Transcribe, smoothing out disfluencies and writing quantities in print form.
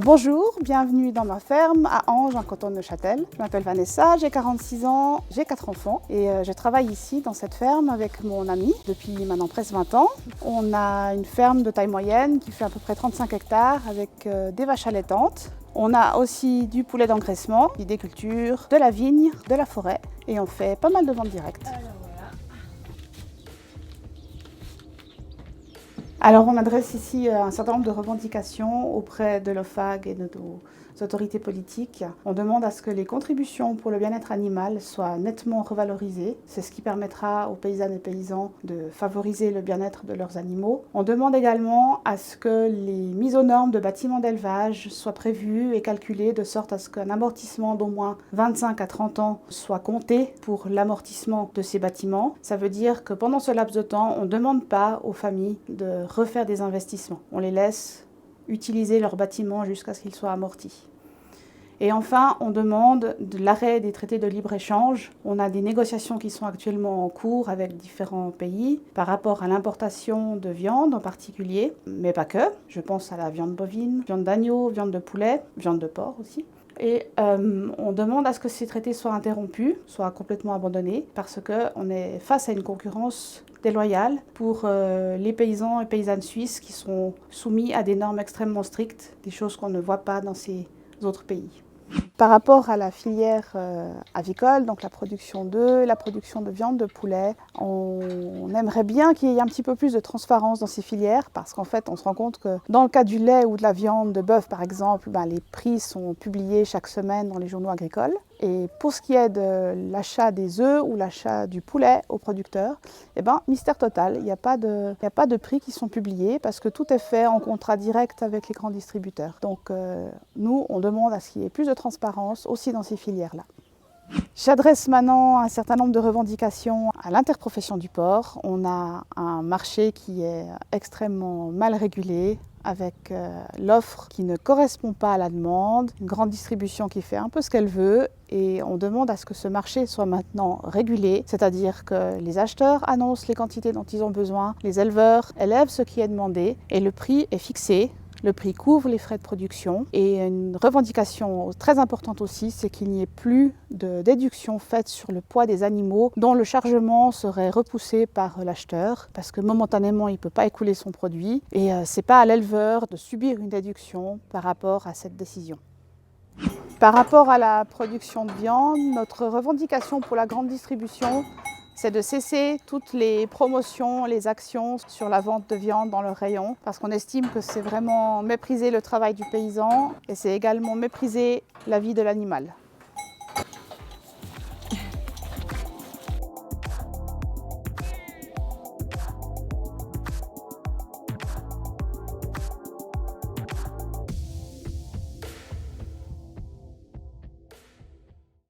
Bonjour, bienvenue dans ma ferme à Ange, en canton de Neuchâtel. Je m'appelle Vanessa, j'ai 46 ans, j'ai 4 enfants et je travaille ici dans cette ferme avec mon ami depuis maintenant presque 20 ans. On a une ferme de taille moyenne qui fait à peu près 35 hectares avec des vaches allaitantes. On a aussi du poulet d'engraissement, des cultures, de la vigne, de la forêt et on fait pas mal de ventes directes. Alors on adresse ici un certain nombre de revendications auprès de l'OFAG et de nos autorités politiques. On demande à ce que les contributions pour le bien-être animal soient nettement revalorisées. C'est ce qui permettra aux paysannes et paysans de favoriser le bien-être de leurs animaux. On demande également à ce que les mises aux normes de bâtiments d'élevage soient prévues et calculées de sorte à ce qu'un amortissement d'au moins 25 à 30 ans soit compté pour l'amortissement de ces bâtiments. Ça veut dire que pendant ce laps de temps, on ne demande pas aux familles de refaire des investissements. On les laisse utiliser leurs bâtiments jusqu'à ce qu'ils soient amortis. Et enfin, on demande de l'arrêt des traités de libre-échange. On a des négociations qui sont actuellement en cours avec différents pays par rapport à l'importation de viande en particulier, mais pas que. Je pense à la viande bovine, viande d'agneau, viande de poulet, viande de porc aussi. Et on demande à ce que ces traités soient interrompus, soient complètement abandonnés, parce qu'on est face à une concurrence déloyale pour les paysans et paysannes suisses qui sont soumis à des normes extrêmement strictes, des choses qu'on ne voit pas dans ces autres pays. Par rapport à la filière avicole, donc la production d'œufs, la production de viande de poulet, on aimerait bien qu'il y ait un petit peu plus de transparence dans ces filières parce qu'en fait on se rend compte que dans le cas du lait ou de la viande de bœuf par exemple, les prix sont publiés chaque semaine dans les journaux agricoles. Et pour ce qui est de l'achat des œufs ou l'achat du poulet aux producteurs, mystère total, il n'y a pas de prix qui sont publiés parce que tout est fait en contrat direct avec les grands distributeurs. Donc nous, on demande à ce qu'il y ait plus de transparence aussi dans ces filières-là. J'adresse maintenant un certain nombre de revendications à l'interprofession du porc. On a un marché qui est extrêmement mal régulé, avec l'offre qui ne correspond pas à la demande, une grande distribution qui fait un peu ce qu'elle veut et on demande à ce que ce marché soit maintenant régulé, c'est-à-dire que les acheteurs annoncent les quantités dont ils ont besoin, les éleveurs élèvent ce qui est demandé et le prix est fixé. Le prix couvre les frais de production et une revendication très importante aussi, c'est qu'il n'y ait plus de déduction faite sur le poids des animaux dont le chargement serait repoussé par l'acheteur parce que momentanément il ne peut pas écouler son produit et ce n'est pas à l'éleveur de subir une déduction par rapport à cette décision. Par rapport à la production de viande, notre revendication pour la grande distribution, c'est de cesser toutes les promotions, les actions sur la vente de viande dans le rayon parce qu'on estime que c'est vraiment mépriser le travail du paysan et c'est également mépriser la vie de l'animal.